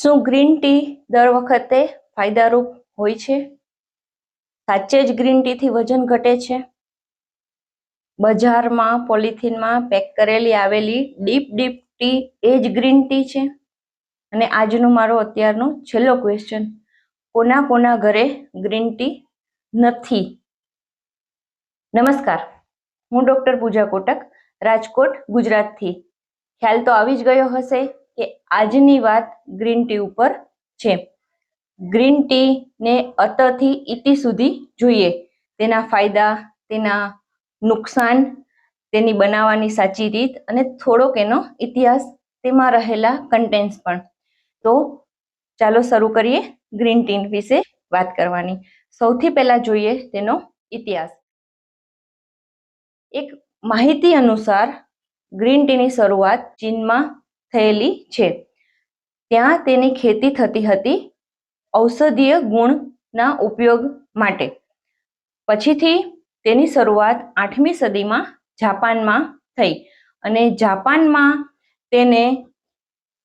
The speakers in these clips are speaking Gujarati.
શું ગ્રીન ટી દર વખતે ફાયદારૂપ હોય છે? સાચે જ ગ્રીન ટીથી વજન ઘટે છે? બજારમાં પોલિથીનમાં પેક કરેલી આવેલી ડીપ ટી એ જ ગ્રીન ટી છે? અને આજનો મારો અત્યારનો છેલ્લો ક્વેશ્ચન, કોના કોના ઘરે ગ્રીન ટી નથી? નમસ્કાર, હું ડોક્ટર પૂજા કોટક, રાજકોટ, ગુજરાતથી. ખ્યાલ તો આવી જ ગયો હશે કે આજની વાત ગ્રીન ટી ઉપર છે. ગ્રીન ટી ને અતથી ઇતિ સુધી જોઈએ, તેના ફાયદા, તેના નુકસાન, તેની બનાવવાની સાચી રીત અને થોડોક એનો ઇતિહાસ, તેમાં રહેલા કન્ટેન્ટ્સ પણ. તો ચાલો શરૂ કરીએ ગ્રીન ટી વિશે વાત કરવાની. સૌથી પહેલા જોઈએ તેનો ઇતિહાસ. એક માહિતી અનુસાર ગ્રીન ટીની શરૂઆત ચીનમાં થયેલી છે. ત્યાં તેની ખેતી થતી હતી ઔષધીય ગુણના ઉપયોગ માટે. પછીથી તેની શરૂઆત 8મી સદીમાં જાપાનમાં થઈ અને જાપાનમાં તેને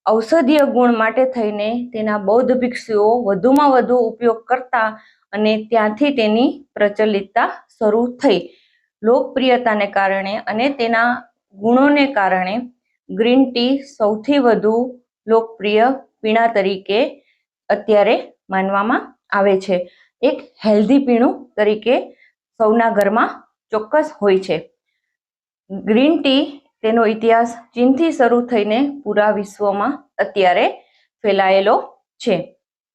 ઔષધીય ગુણ માટે થઈને તેના બૌદ્ધ ભિક્ષુઓ વધુમાં વધુ ઉપયોગ કરતા અને ત્યાંથી તેની પ્રચલિતતા શરૂ થઈ. લોકપ્રિયતાને કારણે અને તેના ગુણોને કારણે ગ્રીન ટી સૌથી વધુ લોકપ્રિય પીણા તરીકે અત્યારે માનવામાં આવે છે. એક હેલ્ધી પીણું તરીકે સૌના ઘરમાં ચોક્કસ હોય છે. ગ્રીન ટી, તેનો ઇતિહાસ ચીનથી શરૂ થઈને પૂરા વિશ્વમાં અત્યારે ફેલાયેલો છે.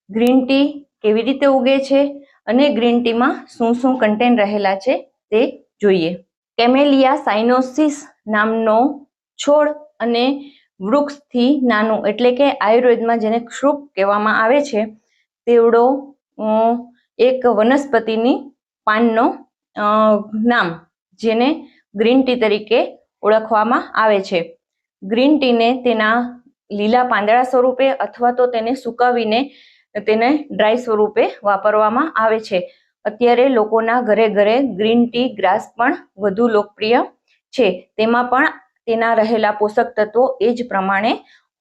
ગ્રીન ટી કેવી રીતે ઉગે છે અને ગ્રીન ટીમાં શું શું કન્ટેન્ટ રહેલા છે તે જોઈએ. કેમેલિયા સાઇનોસિસ નામનો છોડ અને વૃક્ષથી નાનું, એટલે કે આયુર્વેદમાં જેને ક્ષુપ કહેવામાં આવે છે, તેવડો એક વનસ્પતિની પાનનો નામ, જેને ગ્રીન ટી તરીકે ઓળખવામાં આવે છે. ગ્રીન ટીને તેના લીલા પાંદડા સ્વરૂપે અથવા તો તેને સુકાવીને તેને ડ્રાય સ્વરૂપે વાપરવામાં આવે છે. અત્યારે લોકોના ઘરે ઘરે ગ્રીન ટી ગ્રાસ પણ વધુ લોકપ્રિય છે. તેમાં પણ તેના રહેલા પોષક તત્વો એ જ પ્રમાણે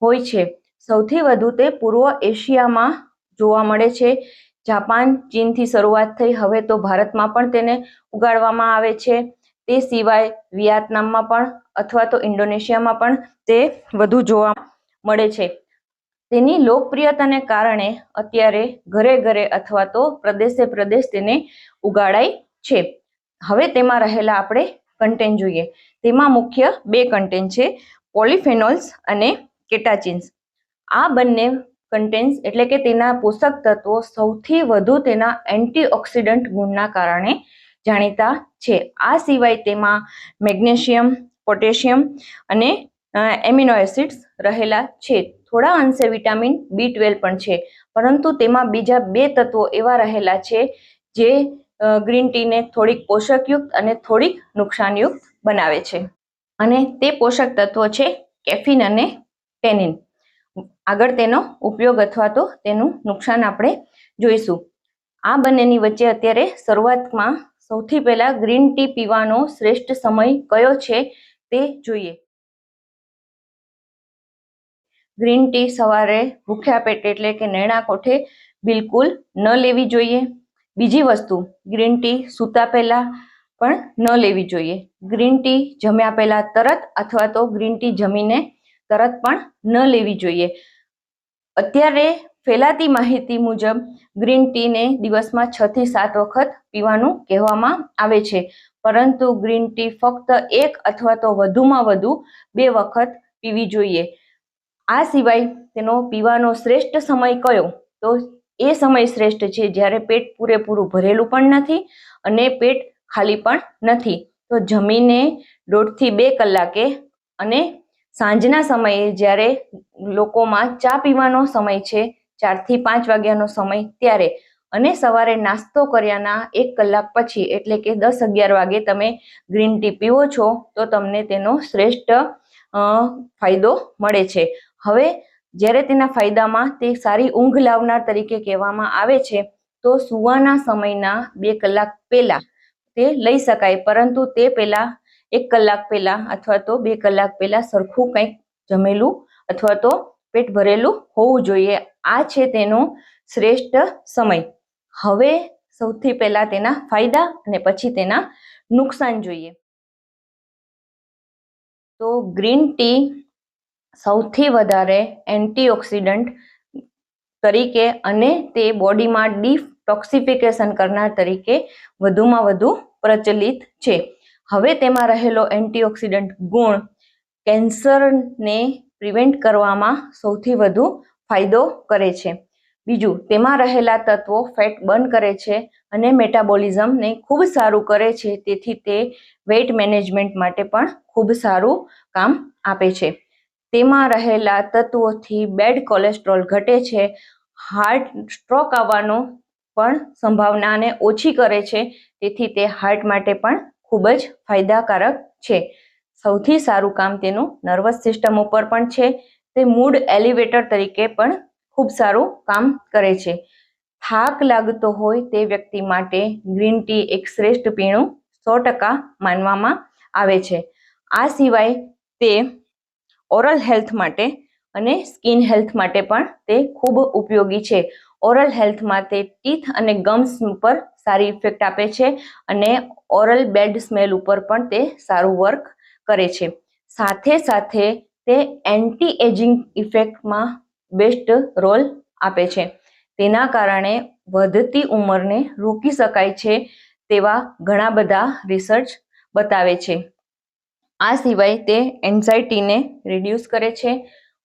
હોય છે. સૌથી વધુ તે પૂર્વ એશિયામાં જોવા મળે છે. જાપાન, ચીનથી શરૂઆત થઈ, હવે તો ભારતમાં પણ તેને ઉગાડવામાં આવે છે. તે સિવાય વિયેતનામમાં પણ અથવા તો ઇન્ડોનેશિયામાં પણ તે વધુ જોવા મળે છે. તેની લોકપ્રિયતાને કારણે અત્યારે ઘરે ઘરે અથવા તો પ્રદેશે પ્રદેશ તેને ઉગાડાય છે. હવે તેમાં રહેલા આપણે કન્ટેન્ટ જોઈએ. તેમાં મુખ્ય 2 કન્ટેન્ટ છે, પોલિફેનોલ્સ અને કેટાચિન્સ. આ બંને કન્ટેન્ટ્સ એટલે કે તેના પોષક તત્વો સૌથી વધુ તેના એન્ટીઓક્સિડન્ટ ગુણના કારણે જાણીતા છે. આ સિવાય તેમાં મેગ્નેશિયમ, પોટેશિયમ અને એમિનો એસિડ્સ રહેલા છે. થોડા અંશે વિટામિન B12 પણ છે, પરંતુ તેમાં બીજા 2 તત્વો એવા રહેલા છે જે ગ્રીન ટીને થોડીક પોષકયુક્ત અને થોડીક નુકસાનયુક્ત બનાવે છે. અને તે પોષક તત્વો છે કેફીન અને ટેનિન. આગળ તેનો ઉપયોગ અથવા તો તેનું નુકસાન આપણે જોઈશું. આ બંનેની વચ્ચે અત્યારે શરૂઆતમાં સૌથી પહેલા ગ્રીન ટી પીવાનો શ્રેષ્ઠ સમય કયો છે તે જોઈએ. ગ્રીન ટી સવારે ભૂખ્યા પેટે એટલે કે નૈણા કોઠે બિલકુલ ન લેવી જોઈએ. બીજી વસ્તુ, ગ્રીન ટી સૂતા પહેલા પણ ન લેવી જોઈએ. ગ્રીન ટી જમ્યા પહેલા તરત અથવા તો ગ્રીન ટી જમીને તરત પણ ન લેવી જોઈએ. અત્યારે ફેલાતી માહિતી મુજબ ગ્રીન ટીને દિવસમાં 6 થી 7 વખત પીવાનું કહેવામાં આવે છે, પરંતુ ગ્રીન ટી ફક્ત 1 અથવા તો વધુમાં વધુ 2 વખત પીવી જોઈએ. આ સિવાય તેનો પીવાનો શ્રેષ્ઠ સમય કયો? તો એ સમય શ્રેષ્ઠ છે જ્યારે પેટ પૂરેપૂરું ભરેલું પણ નથી અને પેટ ખાલી પણ નથી. તો જમીને 1.5 થી 2 કલાકે અને સાંજના સમયે જ્યારે લોકોમાં ચા પીવાનો સમય છે, 4 થી 5 વાગ્યાનો સમય, ત્યારે, અને સવારે નાસ્તો કર્યાના 1 કલાક પછી એટલે કે 10-11 વાગે તમે ગ્રીન ટી પીવો છો તો તમને તેનો શ્રેષ્ઠ ફાયદો મળે છે. હવે જ્યારે તેના ફાયદામાં તે સારી ઊંઘ લાવનાર તરીકે કહેવામાં આવે છે, તો સૂવાના સમયના 2 કલાક પહેલા તે લઈ શકાય, પરંતુ તે પહેલા 1 કલાક પહેલા અથવા તો 2 કલાક પહેલા સરખું કંઈક જમેલું અથવા તો પેટ ભરેલું હોવું જોઈએ. આ છે તેનો શ્રેષ્ઠ સમય. હવે સૌથી પહેલા તેના ફાયદા અને પછી તેના નુકસાન જોઈએ. તો ગ્રીન ટી સૌથી વધારે એન્ટીઓક્સિડન્ટ તરીકે અને તે બોડીમાં ડિટોક્સિફિકેશન કરનાર તરીકે વધુમાં વધુ પ્રચલિત છે. હવે તેમાં રહેલો એન્ટીઓક્સિડન્ટ ગુણ કેન્સરને પ્રિવેન્ટ કરવામાં સૌથી વધુ ફાયદો કરે છે. બીજું, તેમાં રહેલા તત્વો ફેટ બર્ન કરે છે અને મેટાબોલિઝમને ખૂબ સારું કરે છે. તેથી તે વેઇટ મેનેજમેન્ટ માટે પણ ખૂબ સારું કામ આપે છે. તેમાં રહેલા તત્વોથી બેડ કોલેસ્ટ્રોલ ઘટે છે, હાર્ટ સ્ટ્રોક આવવાનો પણ સંભાવનાને ઓછી કરે છે. તેથી તે હાર્ટ માટે પણ ખૂબ જ ફાયદાકારક છે. સૌથી સારું કામ તેનું નર્વસ સિસ્ટમ ઉપર પણ છે. તે મૂડ એલિવેટર તરીકે પણ ખૂબ સારું કામ કરે છે. થાક લાગતો હોય તે વ્યક્તિ માટે ગ્રીન ટી એક શ્રેષ્ઠ પીણું 100% માનવામાં આવે છે. આ સિવાય તે ઓરલ હેલ્થ માટે અને સ્કિન હેલ્થ માટે પણ તે ખૂબ ઉપયોગી છે. ઓરલ હેલ્થમાં તે ટીથ અને ગમ્સ ઉપર સારી ઇફેક્ટ આપે છે અને ઓરલ બેડ સ્મેલ ઉપર પણ તે સારું વર્ક કરે છે. સાથે સાથે તે એન્ટી એજિંગ ઇફેક્ટમાં બેસ્ટ રોલ આપે છે. તેના કારણે વધતી ઉંમરને રોકી શકાય છે તેવા ઘણા બધા રિસર્ચ બતાવે છે. આ સિવાય તે એન્ઝાઇટીને રિડ્યુસ કરે છે.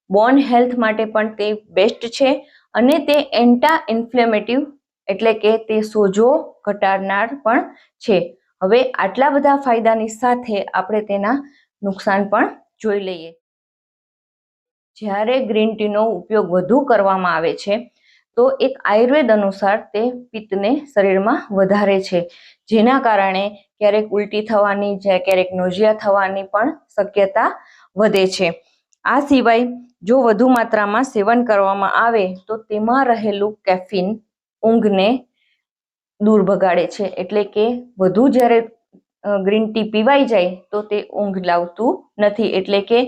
બોન હેલ્થ માટે પણ તે બેસ્ટ છે અને તે એન્ટા ઇન્ફ્લેમેટિવ એટલે કે તે સોજો ઘટાડનાર પણ છે. હવે આટલા બધા ફાયદાની સાથે આપણે તેના નુકસાન પણ જોઈ લઈએ. જ્યારે ગ્રીન ટીનો ઉપયોગ વધુ કરવામાં આવે છે તો એક આયુર્વેદ અનુસાર તે પિત્તને શરીરમાં વધારે છે, જેના કારણે ક્યારેક ઉલટી થવાની, ક્યારેક નોઝિયા થવાની પણ શક્યતા વધે છે. આ સિવાય જો વધુ માત્રામાં સેવન કરવામાં આવે તો તેમાં રહેલું કેફીન ઊંઘને દૂર ભગાડે છે. એટલે કે વધુ જ્યારે ગ્રીન ટી પીવાઈ જાય તો તે ઊંઘ લાવતું નથી, એટલે કે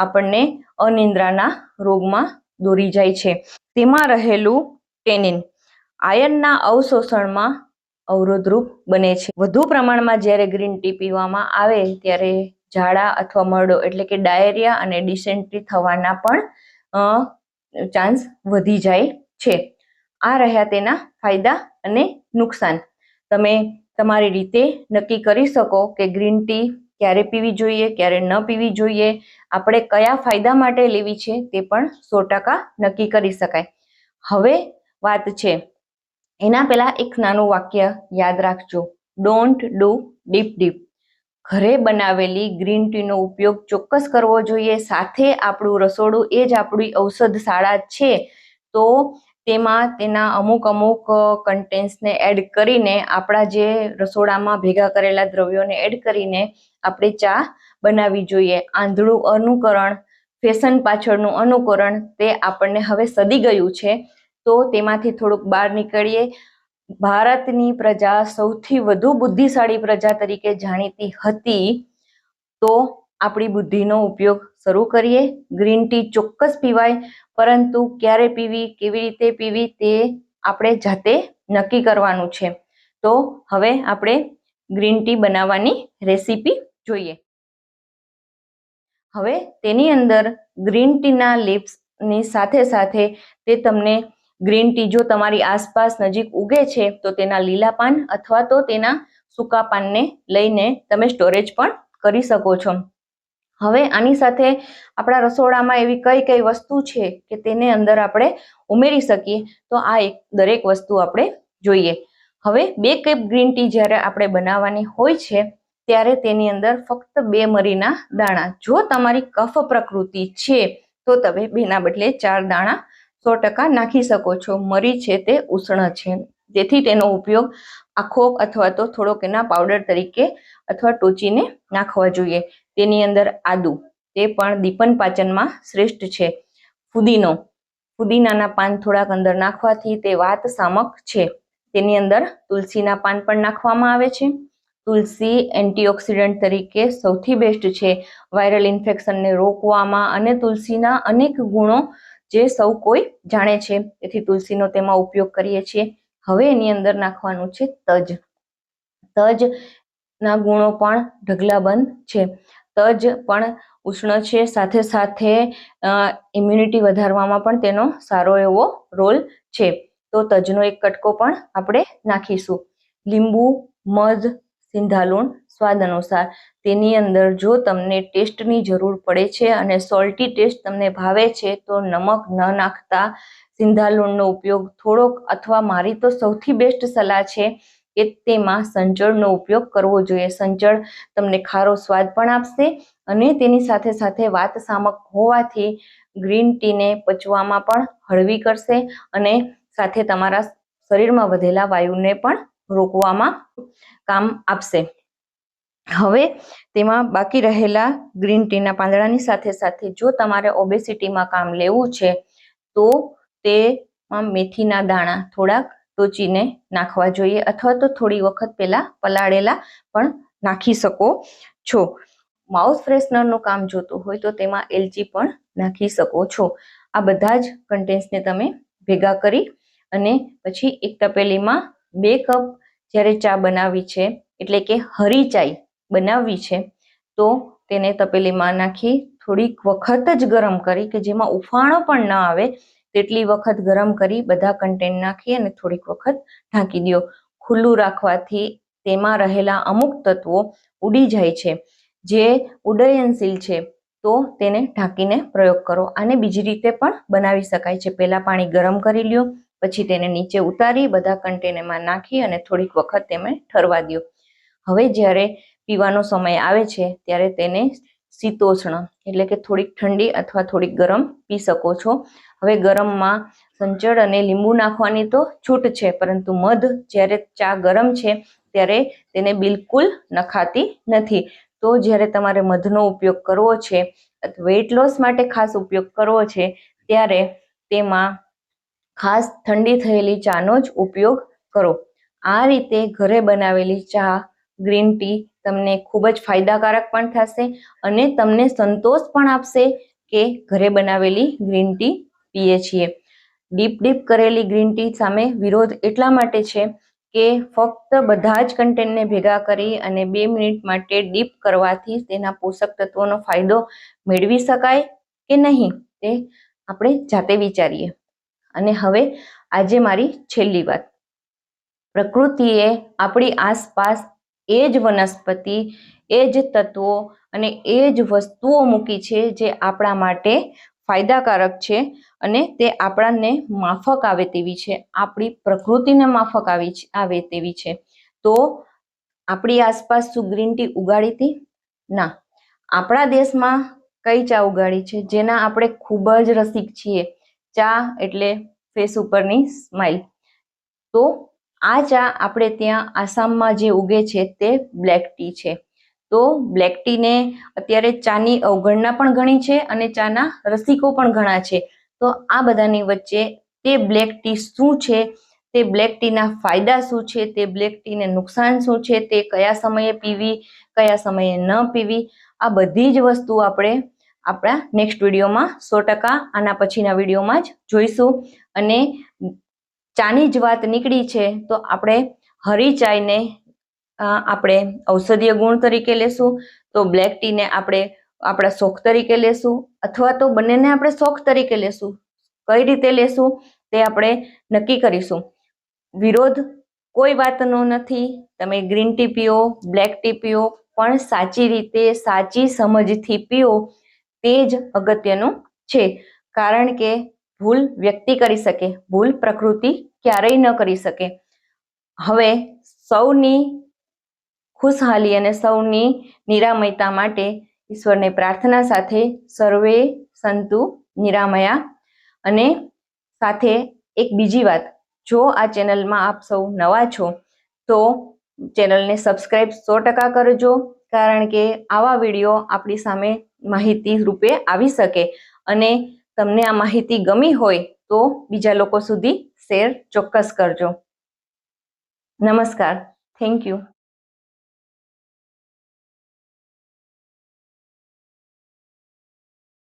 આપણને અનિદ્રાના રોગમાં દોરી જાય છે. તેમાં રહેલું ટેનિન આયર્નના અવશોષણમાં અવરોધરૂપ બને છે. વધુ પ્રમાણમાં જ્યારે ગ્રીન ટી પીવામાં આવે ત્યારે ઝાડા અથવા મરડો એટલે કે ડાયરિયા અને ડિસેન્ટ્રી થવાના પણ ચાન્સ વધી જાય છે. આ રહ્યા તેના ફાયદા અને નુકસાન. તમે તમારી રીતે નક્કી કરી શકો કે ગ્રીન ટી ક્યારે પીવી જોઈએ, ક્યારે ન પીવી જોઈએ, આપણે કયા ફાયદા માટે લેવી છે તે પણ 100% નક્કી કરી શકાય. હવે વાત છે, એના પહેલા એક નાનું વાક્ય યાદ રાખજો. Don't do deep. ઘરે બનાવેલી ગ્રીન ટીનો ઉપયોગ ચોક્કસ કરવો જોઈએ. સાથે આપણું રસોડું એ જ આપણી ઔષધશાળા છે, તો તેમાં તેના અમુક કન્ટેન્ટ્સને એડ કરીને, આપણા જે રસોડામાં ભેગા કરેલા દ્રવ્યોને એડ કરીને આપણે ચા બનાવવી જોઈએ. આંધળું અનુકરણ, ફેશન પાછળનું અનુકરણ તે આપણને હવે સદી ગયું છે, તો તેમાંથી થોડુંક બહાર નીકળીએ. ભારતની પ્રજા સૌથી વધુ બુદ્ધિશાળી પ્રજા તરીકે જાણીતી હતી, તો આપણી બુદ્ધિનો ઉપયોગ શરૂ કરીએ. ગ્રીન ટી ચોક્કસ પીવાય, પરંતુ ક્યારે પીવી, કેવી રીતે પીવી તે આપણે જાતે નક્કી કરવાનું છે. તો હવે આપણે ગ્રીન ટી બનાવવાની રેસીપી જોઈએ. હવે તેની અંદર ગ્રીન ટીના લીવ્સની સાથે સાથે તે તમને ગ્રીન ટી જો તમારી આસપાસ નજીક ઉગે છે તો તેના લીલા પાન અથવા તો તેના સૂકા પાનને લઈને તમે સ્ટોરેજ પણ કરી શકો છો. હવે આની સાથે આપણા રસોડામાં એવી કઈ વસ્તુ છે કે તેને અંદર આપણે ઉમેરી શકીએ, તો આ દરેક વસ્તુ આપણે જોઈએ. હવે 2 કપ ગ્રીન ટી જ્યારે આપણે બનાવવાની હોય છે ત્યારે તેની અંદર ફક્ત 2 મરીના દાણા, જો તમારી કફ પ્રકૃતિ છે તો તમે 2ના બદલે 4 દાણા 100% નાખી શકો છો. મરી છે તે ઉષ્ણ છે, તેથી તેનો ઉપયોગ આખો અથવા તો થોડોક એના પાવડર તરીકે અથવા ટોચીને નાખવા જોઈએ. તેની અંદર આદુ, તે પણ દીપન પાચનમાં શ્રેષ્ઠ છે. ફુદીનાના પાન થોડાક અંદર નાખવાથી તે વાત શામક છે. તેની અંદર તુલસીના પાન પણ નાખવામાં આવે છે. તુલસી એન્ટીઓક્સિડન્ટ તરીકે સૌથી બેસ્ટ છે વાયરલ ઇન્ફેક્શનને રોકવામાં, અને તુલસીના અનેક ગુણો જે સૌ કોઈ જાણે છે, તેથી તુલસીનો તેમાં ઉપયોગ કરીએ છીએ. હવે એની અંદર નાખવાનું છે તજ. તજના ગુણો પણ ઢગલાબંધ છે. તજ પણ ઉષ્ણ છે, સાથે સાથે ઇમ્યુનિટી વધારવામાં પણ તેનો સારો એવો રોલ છે. તો તજનો એક કટકો પણ આપણે નાખીશું. લીંબુ, મધ, સિંધાલુણ સ્વાદ અનુસાર. તેની અંદર જો તમને ટેસ્ટની જરૂર પડે છે અને સોલ્ટી ટેસ્ટ તમને ભાવે છે તો નમક ન નાખતા સિંધાલુણનો ઉપયોગ થોડોક, અથવા મારી તો સૌથી બેસ્ટ સલાહ છે કે તેમાં સંચળનો ઉપયોગ કરવો જોઈએ. સંચળ તમને ખારો સ્વાદ પણ આપશે અને તેની સાથે સાથે વાતશામક હોવાથી ગ્રીન ટીને પચવામાં પણ હળવી કરશે અને સાથે તમારા શરીરમાં વધેલા વાયુને પણ રોકવામાં કામ આપશે. હવે તેમાં બાકી રહેલા ગ્રીન ટીના પાંદડાની સાથે સાથે જો તમારે ઓબેસિટીમાં કામ લેવું છે તો તેમાં મેથીના દાણા થોડાક ટોચીને નાખવા જોઈએ, અથવા તો થોડી વખત પહેલા પલાળેલા પણ નાખી શકો છો. માઉથ ફ્રેશનરનું કામ જોતું હોય તો તેમાં એલચી પણ નાખી શકો છો. આ બધા જ કન્ટેન્ટ્સને તમે ભેગા કરી અને પછી એક તપેલીમાં 2 કપ જ્યારે ચા બનાવી છે, એટલે કે હરી ચાય બનાવવી છે, તો તેને તપેલીમાં નાખી થોડીક વખત જ ગરમ કરી, કે જેમાં ઉફાણો પણ ન આવે તેટલી વખત ગરમ કરી બધા કન્ટેન્ટ નાખી અને થોડીક વખત ઢાંકી દો. ખુલ્લું રાખવાથી તેમાં રહેલા અમુક તત્વો ઉડી જાય છે, જે ઉડ્ડયનશીલ છે, તો તેને ઢાંકીને પ્રયોગ કરો. આને બીજી રીતે પણ બનાવી શકાય છે. પહેલા પાણી ગરમ કરી લ્યો, પછી તેને નીચે ઉતારી બધા કન્ટેનરમાં નાખી અને થોડીક વખત તેને ઠરવા દો. હવે જ્યારે પીવાનો સમય આવે છે ત્યારે તેને શીતોષ્ણ એટલે કે થોડીક ઠંડી અથવા થોડીક ગરમ પી શકો છો. હવે ગરમમાં સંચળ અને લીંબુ નાખવાની તો છૂટ છે, પરંતુ મધ જ્યારે ચા ગરમ છે ત્યારે તેને બિલકુલ નખાતી નથી. તો જ્યારે તમારે મધનો ઉપયોગ કરવો છે, વેઇટ લોસ માટે ખાસ ઉપયોગ કરવો છે, ત્યારે તેમાં ખાસ ઠંડી થયેલી ચાનો જ ઉપયોગ કરો. આ રીતે ઘરે બનાવેલી ચા ગ્રીન ટી તમને ખૂબ જ ફાયદાકારક પણ થશે અને તમને સંતોષ પણ આપશે કે ઘરે બનાવેલી ગ્રીન ટી પીએ છીએ. ડીપ કરેલી ગ્રીન ટી સામે વિરોધ એટલા માટે છે કે ફક્ત બધા જ કન્ટેન્ટને ભેગા કરી અને 2 મિનિટ માટે ડીપ કરવાથી તેના પોષક તત્વોનો ફાયદો મેળવી શકાય કે નહીં તે આપણે જાતે વિચારીએ. અને હવે આજે મારી છેલ્લી વાત. પ્રકૃતિએ આપણી આસપાસ એ જ વનસ્પતિ, એ જ તત્વો અને એ જ વસ્તુઓ મૂકી છે જે આપણા માટે ફાયદાકારક છે અને તે આપણને માફક આવે તેવી છે, આપણી પ્રકૃતિને માફક આવે તેવી છે. તો આપણી આસપાસ શું ગ્રીન ટી ઉગાડી હતી? ના. આપણા દેશમાં કઈ ચા ઉગાડી છે જેના આપણે ખૂબ જ રસિક છીએ? ચા એટલે ફેસ ઉપરની સ્માઇલ. તો આ ચા આપણે ત્યાં આસામમાં જે ઉગે છે તે બ્લેક ટી છે. તો બ્લેક ટીને અત્યારે ચાની અવગણના પણ ઘણી છે અને ચાના રસિકો પણ ઘણા છે. તો આ બધાની વચ્ચે તે બ્લેક ટી શું છે, તે બ્લેક ટીના ફાયદા શું છે, તે બ્લેક ટીને નુકસાન શું છે, તે કયા સમયે પીવી, કયા સમયે ન પીવી, આ બધી જ વસ્તુ આપણે આપણા નેક્સ્ટ વિડીયોમાં 100% આના પછીના વિડીયોમાં જ જોઈશું. અને ચાની જ વાત નીકળી છે તો આપણે હરી ચાયને આપણે ઔષધીય ગુણ તરીકે લેશું, તો બ્લેક ટીને આપણે આપણા શોખ તરીકે લેશું, અથવા તો બંનેને આપણે શોખ તરીકે લેશું. કઈ રીતે લેશું તે આપણે નક્કી કરીશું. વિરોધ કોઈ વાતનો નથી. તમે ગ્રીન ટી પીઓ, બ્લેક ટી પીઓ, પણ સાચી રીતે સાચી સમજથી પીઓ તે જ અગત્યનું છે. કારણ કે ભૂલ વ્યક્તિ કરી શકે, ભૂલ પ્રકૃતિ ક્યારેય ન કરી શકે. હવે સૌની ખુશહાલી અને સૌની નિરામયતા માટે ઈશ્વરને પ્રાર્થના સાથે સર્વે સંતુ નિરામયા. અને સાથે એક બીજી વાત, જો આ ચેનલમાં આપ સૌ નવા છો તો ચેનલને સબસ્ક્રાઈબ 100% કરજો, કારણ કે આવા વિડીયો આપણી સામે માહિતી રૂપે આવી શકે અને તમને આ માહિતી ગમી હોય તો બીજા લોકો સુધી શેર ચોક્કસ કરજો. નમસ્કાર. Thank you.